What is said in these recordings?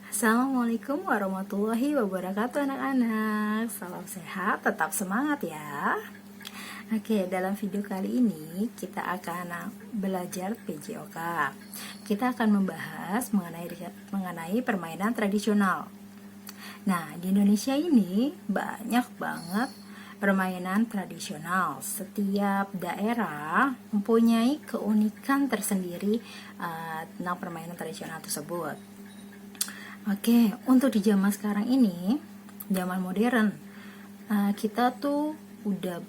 Assalamualaikum warahmatullahi wabarakatuh anak-anak. Salam sehat, tetap semangat ya. Oke, dalam video kali ini kita akan belajar PJOK. Kita akan membahas mengenai permainan tradisional. Nah, di Indonesia ini banyak banget permainan tradisional. Setiap daerah mempunyai keunikan tersendiri tentang permainan tradisional tersebut. Oke, untuk di zaman sekarang ini, zaman modern, kita tuh udah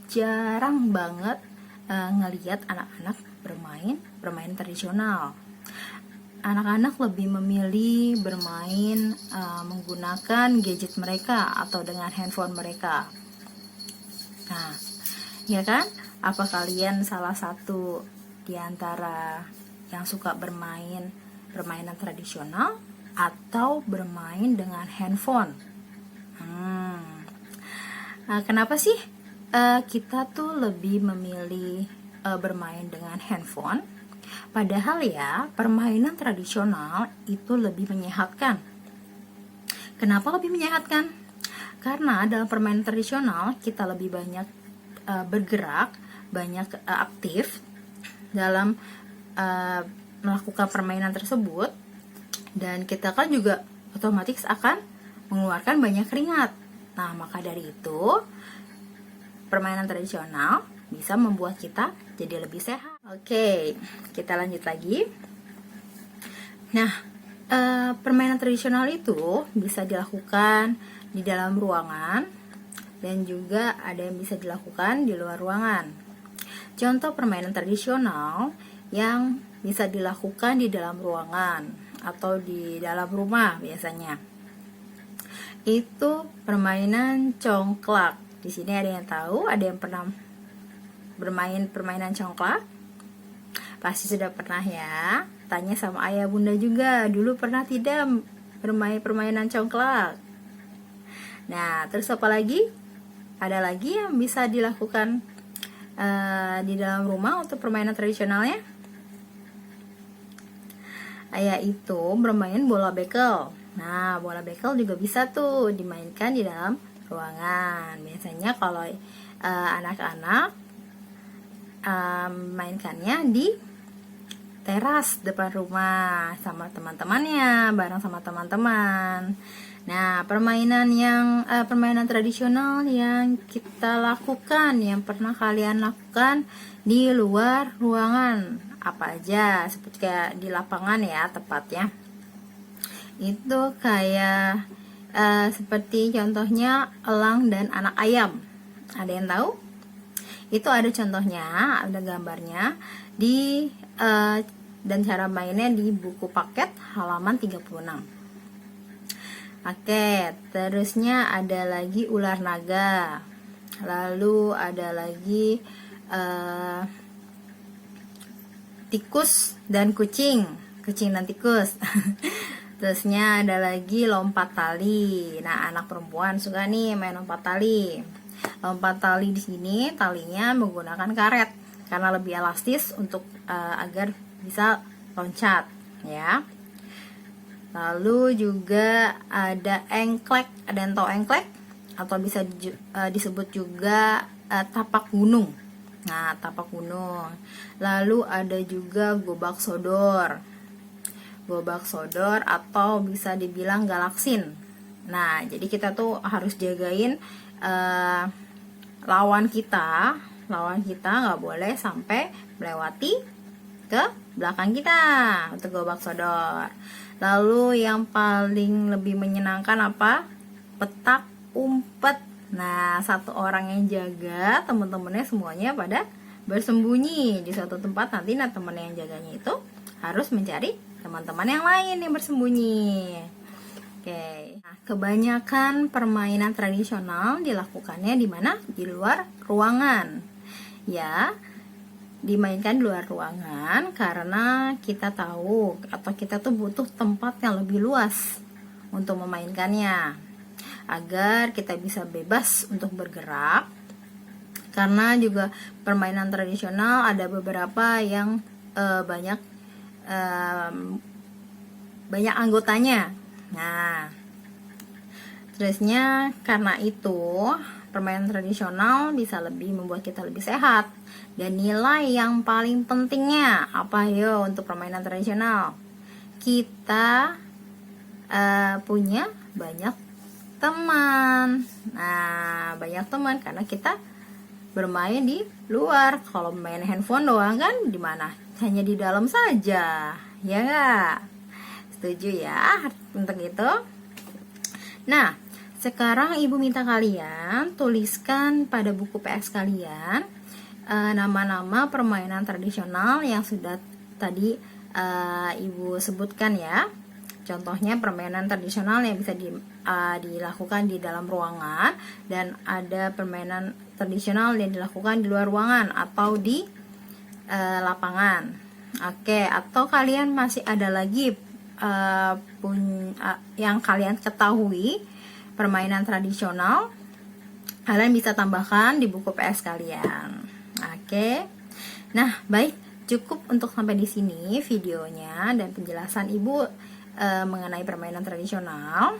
jarang banget ngelihat anak-anak bermain tradisional. Anak-anak lebih memilih bermain menggunakan gadget mereka atau dengan handphone mereka. Nah, ya kan? Apa kalian salah satu di antara yang suka bermain permainan tradisional atau bermain dengan handphone? Kenapa sih kita tuh lebih memilih bermain dengan handphone? Padahal ya, permainan tradisional itu lebih menyehatkan. Kenapa lebih menyehatkan? Karena dalam permainan tradisional kita lebih banyak bergerak, banyak aktif dalam melakukan permainan tersebut. Dan kita kan juga otomatis akan mengeluarkan banyak keringat. Nah, maka dari itu permainan tradisional bisa membuat kita jadi lebih sehat. Oke, kita lanjut lagi. Nah, permainan tradisional itu bisa dilakukan di dalam ruangan dan juga ada yang bisa dilakukan di luar ruangan. Contoh permainan tradisional yang bisa dilakukan di dalam ruangan atau di dalam rumah biasanya. Itu permainan congklak. Di sini ada yang tahu, ada yang pernah bermain permainan congklak? Pasti sudah pernah ya. Tanya sama ayah bunda juga, dulu pernah tidak bermain permainan congklak? Nah, terus apa lagi? Ada lagi yang bisa dilakukan di dalam rumah untuk permainan tradisionalnya? Yaitu bermain bola bekel. Nah, bola bekel juga bisa tuh dimainkan di dalam ruangan. Biasanya kalau anak-anak mainkannya di teras depan rumah sama teman-temannya, bareng sama teman-teman. Nah, permainan tradisional yang kita lakukan, yang pernah kalian lakukan di luar ruangan, apa aja? Seperti kayak di lapangan ya tepatnya. Itu kayak seperti contohnya elang dan anak ayam. Ada yang tahu? Itu ada contohnya, ada gambarnya di dan cara mainnya di buku paket halaman 36. Oke, terusnya ada lagi ular naga. Lalu ada lagi tikus dan kucing dan tikus. Terusnya ada lagi lompat tali. Nah, anak perempuan suka nih main lompat tali. Lompat tali di sini talinya menggunakan karet karena lebih elastis untuk agar bisa loncat, ya. Lalu juga ada engklek, ada yang tahu engklek atau bisa disebut juga tapak gunung. Nah, tapak gunung. Lalu ada juga gobak sodor. Gobak sodor atau bisa dibilang galaksin. Nah, jadi kita tuh harus jagain lawan kita nggak boleh sampai melewati ke belakang kita untuk gobak sodor. Lalu yang paling lebih menyenangkan apa? Petak umpet. Nah, satu orang yang jaga, teman-temannya semuanya pada bersembunyi di suatu tempat. Nanti teman yang jaganya itu harus mencari teman-teman yang lain yang bersembunyi. Oke. Nah, kebanyakan permainan tradisional dilakukannya di mana? Di luar ruangan. Ya, dimainkan di luar ruangan karena kita tahu atau kita tuh butuh tempat yang lebih luas untuk memainkannya, agar kita bisa bebas untuk bergerak. Karena juga permainan tradisional ada beberapa yang banyak anggotanya. Nah, terusnya karena itu permainan tradisional bisa lebih membuat kita lebih sehat. Dan nilai yang paling pentingnya apa yo untuk permainan tradisional? Kita punya banyak teman. Nah, banyak teman karena kita bermain di luar. Kalau main handphone doang kan di mana? Hanya di dalam saja. Ya enggak? Setuju ya untuk itu? Nah, sekarang ibu minta kalian tuliskan pada buku PS kalian nama-nama permainan tradisional yang sudah tadi ibu sebutkan ya. Contohnya permainan tradisional yang bisa dilakukan di dalam ruangan, dan ada permainan tradisional yang dilakukan di luar ruangan atau di lapangan. Oke, atau kalian masih ada lagi yang kalian ketahui permainan tradisional, kalian bisa tambahkan di buku PS kalian. Oke. Nah, baik, cukup untuk sampai di sini videonya dan penjelasan ibu mengenai permainan tradisional.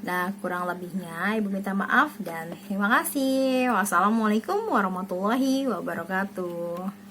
Nah, kurang lebihnya ibu minta maaf dan terima kasih. Wassalamualaikum warahmatullahi wabarakatuh.